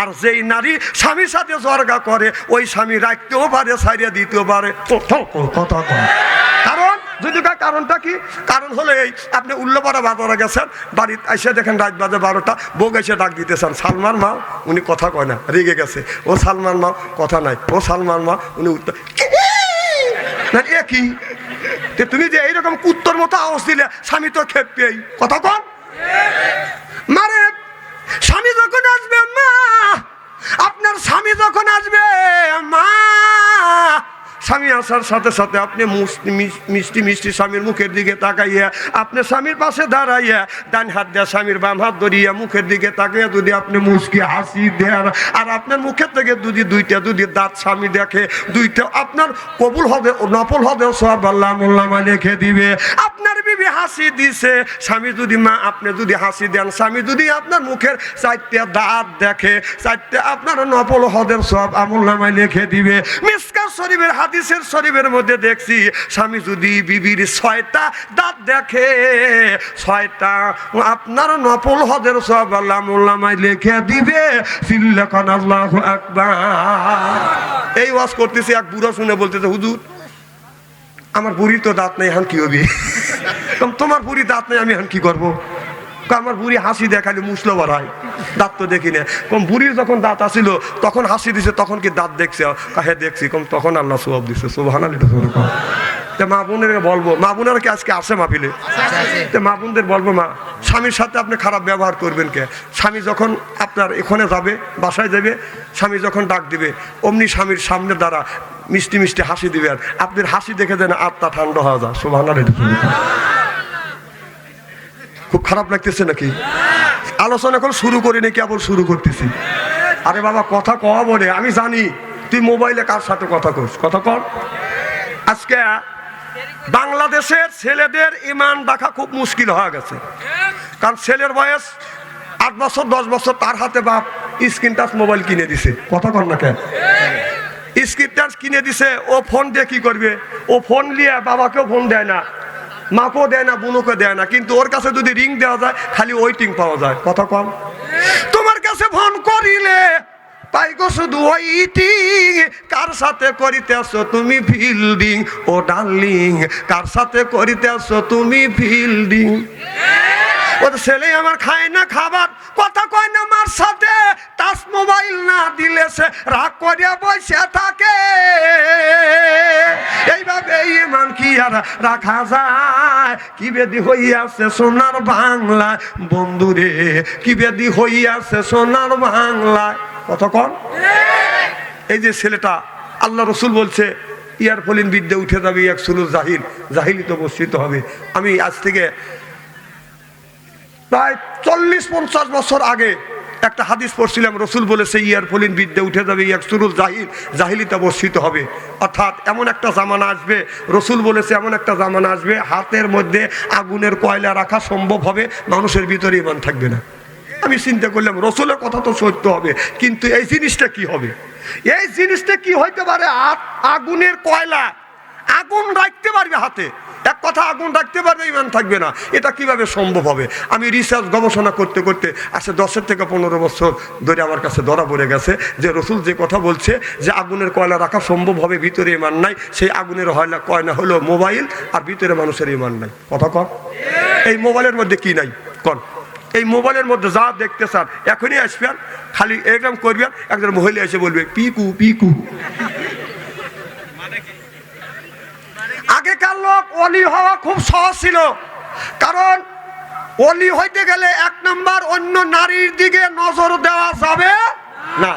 আর যেই নারী স্বামীর সাথে জর্গা করে ওই স্বামী রাখতেও পারে, ছাড়িয়ে দিতেও পারে। কথা কয় কারণ যদি কারণটা কি? কারণ হলো এই, আপনি উল্লোপাড়া বাজারে গেছেন, বাড়িতে এসে দেখেন রাত বাজে 12টা, বউ এসে ডাক দিতেছেন সালমান মা, উনি কথা কয় না, রেগে গেছে। ও সালমান মা, কথা নাই। ও সালমান মা, উনি উত্তর না। এ কি তুমি যে এইরকম কুত্তর মতো আওয়াজ দিলে স্বামী তো খেপেই। কথা কন মারে। স্বামী যখন আসবে মা, আপনার স্বামী যখন আসবে মা, স্বামী আসার সাথে সাথে আপনি মিষ্টি মিষ্টি স্বামীর মুখের দিকে তাকাইয়া, আপনি স্বামীর পাশে দাঁড়াইয়া ডান হাত দিয়ে স্বামীর বাম হাত ধরিয়া মুখের দিকে তাকাইয়া যদি আপনি মুচকি হাসি দেন, আর আপনার মুখের থেকে দুইটা দাঁত স্বামী দেখে, দুইটা আপনার কবুল হবে, নফল হবে, সব আল্লাহ মোল্লামা লিখে দিবে। আপনার বিবি হাসি দিছে, স্বামী যদি মা আপনি যদি হাসি দেন, স্বামী যদি আপনার মুখের 4টা দাঁত দেখে, 4টা আপনার নফল হদের সব আমলনামায় লিখে দিবে। মিসকাত শরীফের হাদিসের শরীফের মধ্যে দেখছি, স্বামী যদি বিবির 6টা দাঁত দেখে, 6টা আপনার নফল হদের সব আল্লাহ আমলনামায় লিখে দিবে। সিল্লাকান আল্লাহু আকবার। এই ওয়াজ করতেছি, এক বুড়া শুনে বলতেছে, হুজুর আমার বুড়ির তো দাঁত নেই, এখন কি হবে? তোমার বুড়ি দাঁত নেই, আমি এখন কি করবো? আমার বুড়ি হাসি দেখালি মুসলো বাড়ায়, দাঁত তো দেখি না। কম বুড়ির যখন দাঁত আসিল তখন হাসি দিছে, তখন কি দাঁত দেখছে? হ্যাঁ দেখছি। কম তখন আল্লাহ সওয়াব দিচ্ছে। সুবহানাল্লাহ। মা বোনের বলবো, মা বোনেরা কি আজকে আসে মাহফিলে? মা বোনদের বলবো, মা স্বামীর সাথে আপনি খারাপ ব্যবহার করবেন কে? স্বামী যখন আপনার এখানে যাবে, বাসায় যাবে, স্বামী যখন ডাক দিবে, অমনি স্বামীর সামনে দ্বারা মিষ্টি মিষ্টি হাসি দিবেন। আপনার হাসি দেখে দেন আত্মা ঠান্ডা হয়ে যায়। সুবহানাল্লাহ। খুব খারাপ লাগতেছে নাকি? আলোচনা এখন শুরু করিনি, কেবল শুরু করতেছি। আরে বাবা কথা কওয়া বলে, আমি জানি তুই মোবাইলে কার সাথে কথা কস, কথা কর। আজকে বাংলাদেশের ছেলেদের ইমান রাখা খুব মুশকিল হয়ে গেছে। কারণ ছেলের বয়স 8 বছর 10 বছর, তার হাতে বাপ স্ক্রিন টাচ মোবাইল কিনে দিছে। কথা কর না কেন? স্ক্রিন টাচ কিনে দিছে, ও ফোন দিয়ে কি করবে? ও ফোন নিয়ে বাবাকেও ফোন দেয় না, মাকেও দেয় না, বোনকে দেয় না, কিন্তু ওর কাছে যদি রিং দেওয়া যায় খালি ওয়েটিং পাওয়া যায়। কথা কম। তোমার কাছে ফোন করিলে পাই গো শুধু ওয়েটিং। কার সাথে করিতেছ তুমি ফিল্ডিং? ও ডার্লিং, কার সাথে করিতেছ তুমি ফিল্ডিং? ও ছেলে আমার খায় না খাবার, কথা কয় না মার সাথে, টাচ মোবাইল না দিলে সে রাগ করিয়া বসে থাকে। এইভাবে ইমান কি আর রাখা যায়? কি বেদি হইয়াছে সোনার বাংলায় বন্ধুরে, কি বেদি হইয়াছে সোনার বাংলায়। কথা কন। এই যে ছেলেটা, আল্লাহ রসুল বলছে ইয়ারফলিন বিদ্যে উঠে যাবে, এক সুলুল জাহিল, জাহিলি তো বর্ষিত হবে। আমি আজ থেকে প্রায় 40-50 বছর আগে একটা হাদিস পড়ছিলাম, রসুল বলেছে ইয়ারফলিন বিদ্যে উঠে যাবে, এক সুরুল জাহিল, জাহিলিতে বর্ষিত হবে। অর্থাৎ এমন একটা জামানা আসবে, রসুল বলেছে এমন একটা জামানা আসবে, হাতের মধ্যে আগুনের কয়লা রাখা সম্ভব হবে, মানুষের ভিতরে ইমান থাকবে না। আমি চিন্তা করলাম রসুলের কথা তো সত্য হবে, কিন্তু এই জিনিসটা কি হবে? এই জিনিসটা কি হইতে পারে? আগুনের কয়লা, আগুন রাখতে পারবে হাতে, এক কথা আগুন রাখতে পারবে, ইমান থাকবে না। এটা কিভাবে সম্ভব হবে? আমি রিসার্চ গবেষণা করতে করতে আসলে 10 থেকে 15 বছর ধরে আমার কাছে ধরা পড়ে গেছে যে রসুল যে কথা বলছে যে আগুনের কয়লা রাখা সম্ভব হবে, ভিতরে ইমান নাই, সেই আগুনের কয়লা হলো মোবাইল, আর ভিতরে মানুষের ইমান নাই। কথা কর। এই মোবাইলের মধ্যে কি নাই কর? এই মোবাইলের মধ্যে যা দেখতে চান এখনই আসবেন, খালি এরকম করবেন, একজন মহিলা এসে বলবে পিকু পিকু। আগেকার লোক অলি হওয়া খুব সহজ ছিল, কারণ অলি হইতে গেলে 1 নাম্বার অন্য নারীর দিকে নজর দেওয়া যাবে না।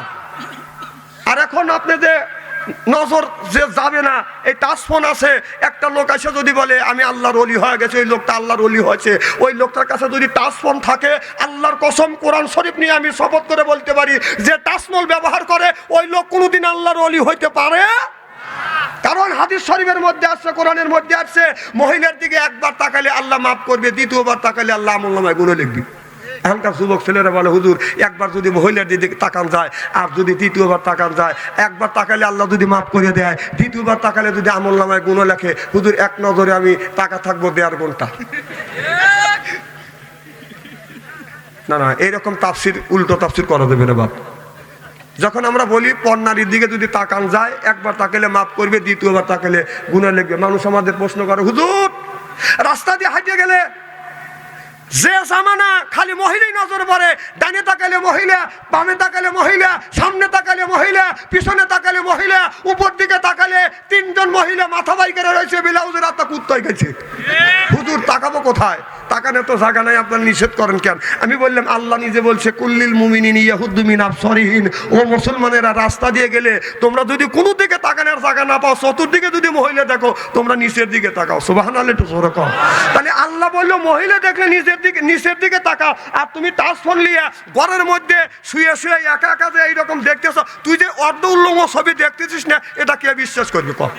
আর এখন আপনি যে নজর যে যাবে না, এই টাচ ফোন আছে, একটা লোক এসে যদি বলে আমি আল্লাহর ওলি হয়ে গেছে, ওই লোকটা আল্লাহর ওলি হয়েছে, ওই লোকটার কাছে যদি টাচ ফোন থাকে, আল্লাহর কসম কোরআন শরীফ নিয়ে আমি শপথ করে বলতে পারি যে টাচ ফোন ব্যবহার করে ওই লোক কোনোদিন আল্লাহর ওলি হইতে পারে। কারণ হাদিস শরীফের মধ্যে আছে, কোরআনের মধ্যে আছে, মহিলার দিকে একবার তাকালে আল্লাহ মাফ করবে, দ্বিতীয়বার তাকালে আল্লাহ আমলনামায় গুনাহ লিখবে। এখনকার যুবক ছেলেরা বলে হুজুর একবার যদি মহিলার দিকে তাকান যায়, আর যদি দ্বিতীয়বার তাকান যায়, একবার তাকালে আল্লাহ যদি মাফ করে দেয়, দ্বিতীয়বার তাকালে যদি আমলনামায় গুনাহ লেখে, হুজুর এক নজরে আমি তাকা থাকবো 1.5 ঘন্টা। না না, এইরকম তাফসির উল্টো তাফসির করা দেবে না বাপ। যখন আমরা বলি পর্নারীর দিকে যদি তাকান যায়, একবার তাকালে মাফ করবে, দ্বিতীয়বার তাকালে গুনাহ লিখবে। মানুষ আমাদের প্রশ্ন করে, হুজুর রাস্তা দিয়ে হাঁটিয়ে গেলে যে জামানা খালি মহিলাই নজর পড়ে, ডানে তাকালে মহিলা, বামে তাকালে মহিলা, সামনে তাকালে মহিলা, পিছনে তাকালে মহিলা, উপর দিকে তাকালে তিনজন মহিলা মাথা বাই করে রয়েছে, ব্লাউজের হাতটা কুত্তায় গেছে। হুজুর তাকাবো কোথায়? তাকানোর তো জায়গা নাই, আপনারা নিষেধ করেন কেন? আমি বললাম আল্লাহ নিজে বলছে কুল্লিল মুমিনিন ইয়াহুদ্দু মিন আবসারিহিম, ও মুসলমানেরা রাস্তা দিয়ে গেলে তোমরা যদি কোনো দিকে তাকানোর জায়গা না পাও, চতুর্দিকে যদি মহিলা দেখো তোমরা নিচের দিকে তাকাও। সুবহানাল্লাহ, একটু জোরে কও। তাহলে আল্লাহ বললো মহিলা দেখলে নিচের দিকে তাকাও। আর তুমি টাচ ফোন লিয়া ঘরের মধ্যে শুয়ে শুয়ে একা একা যে এইরকম দেখতেছ, তুই যে অর্ধ উল্লঙ্গ ছবি দেখতেছিস না, এটা কে বিশ্বাস করবি? কর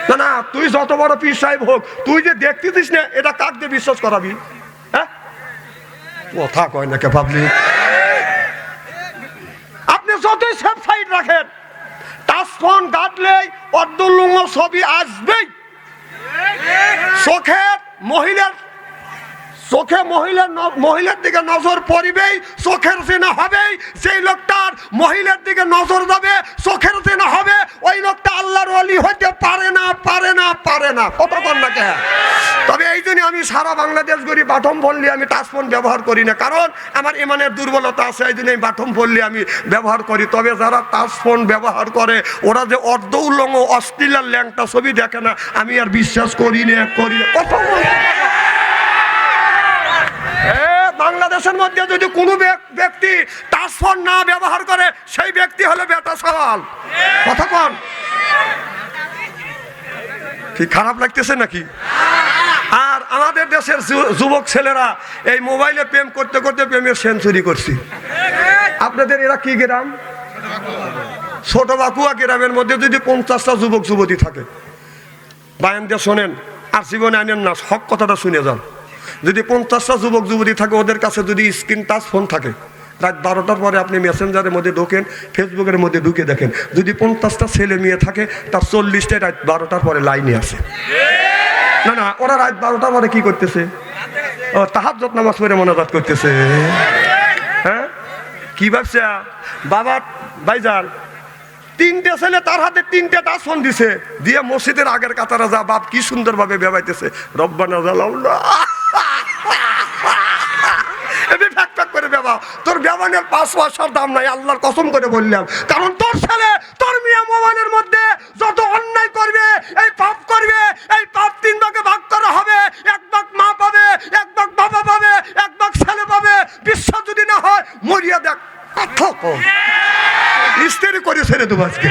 না না, তুই যত বড় পীর সাহেব হোক, তুই যে দেখতেছিস না, এটা কাক দিয়ে বিশ্বাস করাবি? হ্যাঁ, কথা কয় না কে ভাবলি? আপনি যতই সেফ সাইড রাখেন, টাচ ফোন ঘাটলেই অর্ধ উল্লঙ্গ ছবি আসবেই। চোখে মহিলার দিকে নজর পড়বেই, চোখের জেনা হবেই। যেই লোকটার মহিলার দিকে নজর যাবে, চোখের জেনা হবে, ওই লোকটা আল্লাহর ওলি হতে পারে না, পারে না, পারে না। কতক্ষণ না কে? তবে এই জন্য আমি সারা বাংলাদেশ ঘুরি, বাথম বললে আমি টাচ ফোন ব্যবহার করি না, কারণ আমার ইমানের দুর্বলতা আছে। এই জন্য আমি বাথম বললে আমি ব্যবহার করি। তবে যারা টাচ ফোন ব্যবহার করে, ওরা যে অর্ধ উল্লঙ্গ অশ্লীল ল্যাংটা ছবি দেখে না, আমি আর বিশ্বাস করি না। কত বাংলাদেশের মধ্যে যদি কোনো ব্যক্তি টাচ ফোন না ব্যবহার করে, সেই ব্যক্তি হলো বেটা সওয়াল। কথা কন, কি খারাপ লাগতেছে নাকি? আর আমাদের দেশের যুবক ছেলেরা এই মোবাইলে প্রেম করতে করতে প্রেমের সেঞ্চুরি করছি। আপনাদের এরা কি গ্রাম? ছোট বাকুয়া গ্রামের মধ্যে যদি 50টা যুবক যুবতী থাকে, বায়ান দিয়ে শোনেন আর জীবনে আনেন না, হক কথাটা শুনে যান। যদি 50টা যুবক যুবতী থাকে, ওদের কাছে যদি স্ক্রিন টাচ ফোন থাকে, রাত 12টার পরে আপনি মেসেঞ্জারের মধ্যে ঢোকেন, ফেসবুকের মধ্যে ঢুকে দেখেন, যদি 50টা ছেলে মেয়ে থাকে, তার 40টায় রাত 12টার পরে লাইনে আছে। না না, ওরা রাত 12টার পরে কি করতেছে? ও তাহাজ্জুদ নামাজ পড়ে মোনাজাত করতেছে। হ্যাঁ, কি ভাবছে বাবা? ভাইজান, 3টে ছেলে তার হাতে 3টে টাচ ফোন দিছে, দিয়ে মসজিদের আগের কাতারে যা বাপ কি সুন্দর ভাবে বেবাইতেছে, রব্বানা জালাউল্লাহ করে বেবা। তোর বেবানের 5 পয়সার দাম নাই, আল্লাহর কসম করে বললাম। কারণ তোর ছেলে, তোর মেয়ে মোবাইলের মধ্যে যত অন্যায় করবে, এই পাপ করবে, এই পাপ 3 ভাগে ভাগ করা হবে। 1 ভাগ মা পাবে, 1 ভাগ বাবা পাবে, 1 ভাগ ছেলে পাবে। বিশ্বাস যদি না হয় মরিয়া দেখ, স্ত্রী করে ছেড়ে দেবো আজকে।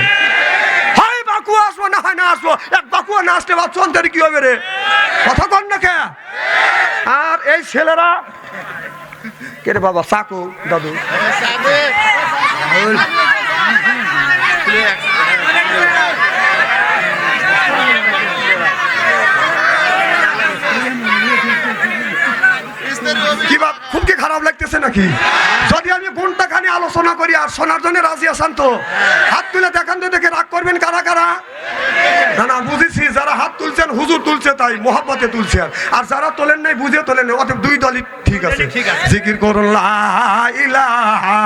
হয় বাকুয়া আসবো, না হয় না আসবো। এক বাকুয়া না আসলে বাচ্চা অন্তরে কি হবে রে? কথা কন না কে? আর এই ছেলেরা কে রে বাবা? চাকু দাদু কি বাপ, খুব কি খারাপ লাগতেছে নাকি? যদি আমি ঘন্টা খানি আলোচনা করি, আর শোনার জন্য রাজি আছেন তো? হাত তুলে দেখান তো, দেখে রাগ করবেন কারা কারা? না না, বুঝেছি, যারা হাত তুলছেন হুজুর তুলছে তাই মোহাব্বতে তুলছেন, আর যারা তোলেন নাই বুঝে তোলেন। অতএব 2 দলই ঠিক আছে। জিকির করুন লা ইলাহা